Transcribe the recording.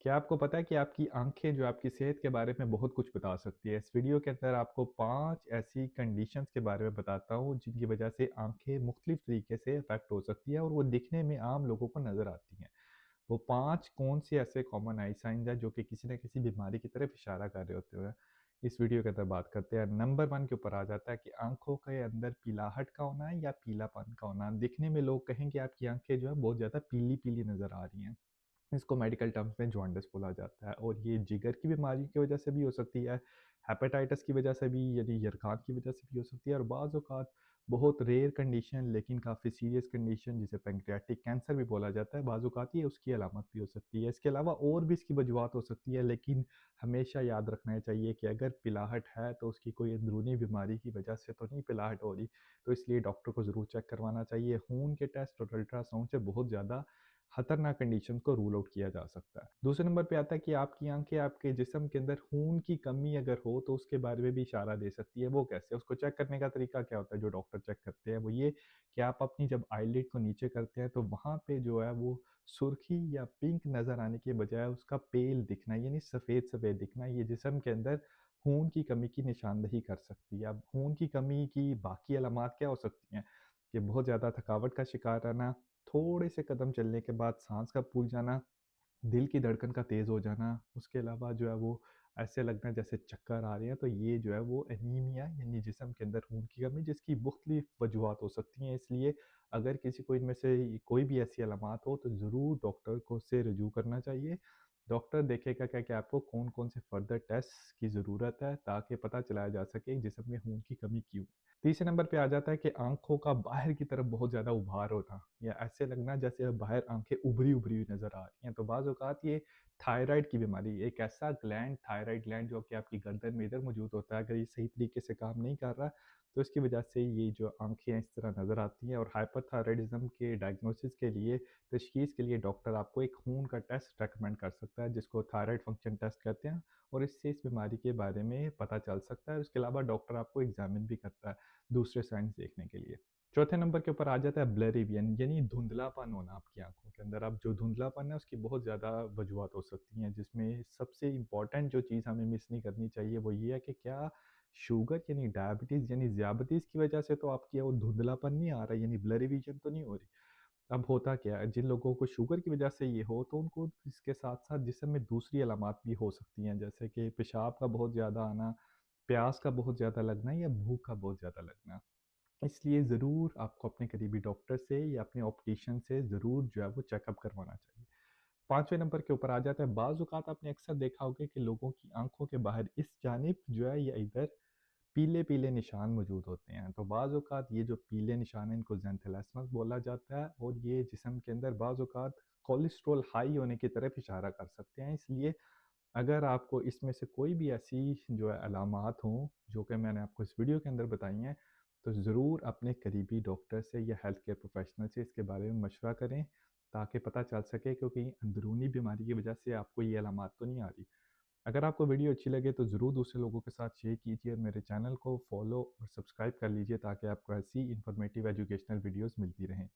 क्या आपको पता है कि आपकी आँखें जो आपकी सेहत के बारे में बहुत कुछ बता सकती है? इस वीडियो के अंदर आपको 5 ऐसी कंडीशंस के बारे में बताता हूँ, जिनकी वजह से आँखें मुख्तलिफ तरीके से अफ़ेक्ट हो सकती हैं और वो दिखने में आम लोगों को नज़र आती हैं। वो 5 कौन-से ऐसे कॉमन आई साइन्स हैं, जो कि किसी न किसी बीमारी की तरफ इशारा कर रहे होते हैं? इस वीडियो के अंदर बात करते हैं। नंबर 1 के ऊपर आ जाता है कि आँखों के अंदर पीलाहट का होना या पीलापन का होना। दिखने में लोग कहेंगे आपकी आँखें जो है बहुत ज़्यादा पीली-पीली नज़र आ रही हैं। इसको मेडिकल टर्म्स में जॉन्डिस बोला जाता है और ये जिगर की बीमारी की वजह से भी हो सकती है, हेपेटाइटिस की वजह से भी यानी यरकान की वजह से भी हो सकती है और बाज़ औक़ात बहुत रेयर कंडीशन लेकिन काफ़ी सीरियस कंडीशन जिसे पैंक्रियाटिक कैंसर भी बोला जाता है, बाज़ औक़ात ये उसकी अलामत भी हो सकती है। इसके अलावा और भी इसकी वजूहत हो सकती है लेकिन हमेशा याद रखना चाहिए कि अगर पिलाहट है तो उसकी कोई अंदरूनी बीमारी की वजह से तो नहीं पिलाहट हो रही, तो इसलिए डॉक्टर को ज़रूर चेक करवाना चाहिए। खून के टेस्ट और अल्ट्रासाउंड से बहुत ज़्यादा खतरनाक कंडीशन को रूल आउट किया जा सकता है। दूसरे नंबर पे आता है कि आपकी आँखें आपके जिस्म के अंदर खून की कमी अगर हो तो उसके बारे में भी इशारा दे सकती है, वो कैसे? उसको चेक करने का तरीका क्या होता है जो डॉक्टर चेक करते हैं, वो ये कि आप अपनी जब आईलिड को नीचे करते हैं तो वहाँ पे जो है वो सुर्खी या पिंक नज़र आने के बजाय उसका पेल दिखना यानी सफ़ेद-सफ़ेद दिखना, ये जिस्म के अंदर खून की कमी की निशानदेही कर सकती है। अब खून की कमी की बाकी अलामात क्या हो सकती हैं? कि बहुत ज़्यादा थकावट का शिकार रहना, थोड़े से कदम चलने के बाद साँस का फूल जाना, दिल की धड़कन का तेज़ हो जाना, उसके अलावा जो है वो ऐसे लगना जैसे चक्कर आ रहे हैं, तो ये जो है वो एनीमिया यानी जिस्म के अंदर खून की कमी जिसकी मुख्तलिफ वजूहत हो सकती हैं। इसलिए अगर किसी को इनमें से कोई भी ऐसी अलामात हो तो ज़रूर डॉक्टर को से रुजू करना चाहिए। डॉक्टर देखेगा क्या कि आपको कौन-कौन से फर्दर टेस्ट की ज़रूरत है ताकि पता चलाया जा सके जिस्म में खून की कमी क्यों। तीसरे नंबर पे आ जाता है कि आँखों का बाहर की तरफ बहुत ज़्यादा उभार होना या ऐसे लगना जैसे बाहर आँखें उभरी-उभरी हुई नज़र आ रही हैं। तो बाज़ औक़ात ये थायराइड की बीमारी, एक ऐसा ग्लैंड थायराइड ग्लैंड जो कि आपकी गर्दन में इधर मौजूद होता है, अगर ये सही तरीके से काम नहीं कर रहा, तो इसकी वजह से ये जो आँखें हैं इस तरह नज़र आती हैं और हाइपरथायरायडिज़्म के डायग्नोसिस के लिए, तशख़ीस के लिए डॉक्टर आपको एक खून का टेस्ट रेकमेंड कर सकता है जिसको थायराइड फ़ंक्शन टेस्ट कहते हैं और इससे इस बीमारी के बारे में पता चल सकता है। उसके अलावा डॉक्टर आपको एग्ज़ामिन भी करता है दूसरे साइंस देखने के लिए। चौथे नंबर के ऊपर आ जाता है ब्लरी विज़न यानी धुंधलापन होना आपकी आँखों के अंदर। अब जो धुंधलापन है उसकी बहुत ज़्यादा वजूहत हो सकती हैं जिसमें सबसे इम्पोर्टेंट जो चीज़ हमें मिस नहीं करनी चाहिए वो ये है कि क्या शुगर यानी डायबिटीज़ यानी ज़ियाबतीस की वजह से तो आपकी वो धुंधलापन नहीं आ रहा यानी ब्लरी विज़न तो नहीं हो रही। अब होता क्या है जिन लोगों को शुगर की वजह से ये हो तो उनको इसके साथ-साथ जिस्म में दूसरी अलामात भी हो सकती हैं जैसे कि पेशाब का बहुत ज़्यादा आना, प्यास का बहुत ज़्यादा लगना या भूख का बहुत ज़्यादा लगना। इसलिए ज़रूर आपको अपने करीबी डॉक्टर से या अपने ऑप्टिशियन से ज़रूर जो है वो चेकअप करवाना चाहिए। 5वें नंबर के ऊपर आ जाता है बाज़ औक़ात आपने अक्सर देखा होगा कि लोगों की आँखों के बाहर इस जानिब जो है या इधर पीले-पीले निशान मौजूद होते हैं। तो बाज़ औक़ात ये जो पीले निशान हैं इनको ज़ैंथेलैस्मस बोला जाता है और ये जिस्म के अंदर बाज़ औक़ात कोलेस्ट्रॉल हाई होने की तरफ इशारा कर सकते हैं। इसलिए अगर आपको इसमें से कोई भी ऐसी जो है अलामात हों, जो कि मैंने आपको इस वीडियो के अंदर बताई हैं, तो ज़रूर अपने करीबी डॉक्टर से या हेल्थ केयर प्रोफ़ेशनल से इसके बारे में मशवरा करें, ताकि पता चल सके क्योंकि अंदरूनी बीमारी की वजह से आपको ये अलामात तो नहीं आ रही। अगर आपको वीडियो अच्छी लगे तो ज़रूर दूसरे लोगों के साथ शेयर कीजिए और मेरे चैनल को फ़ॉलो और सब्सक्राइब कर लीजिए ताकि आपको ऐसी इन्फॉर्मेटिव एजुकेशनल वीडियोज़ मिलती रहें।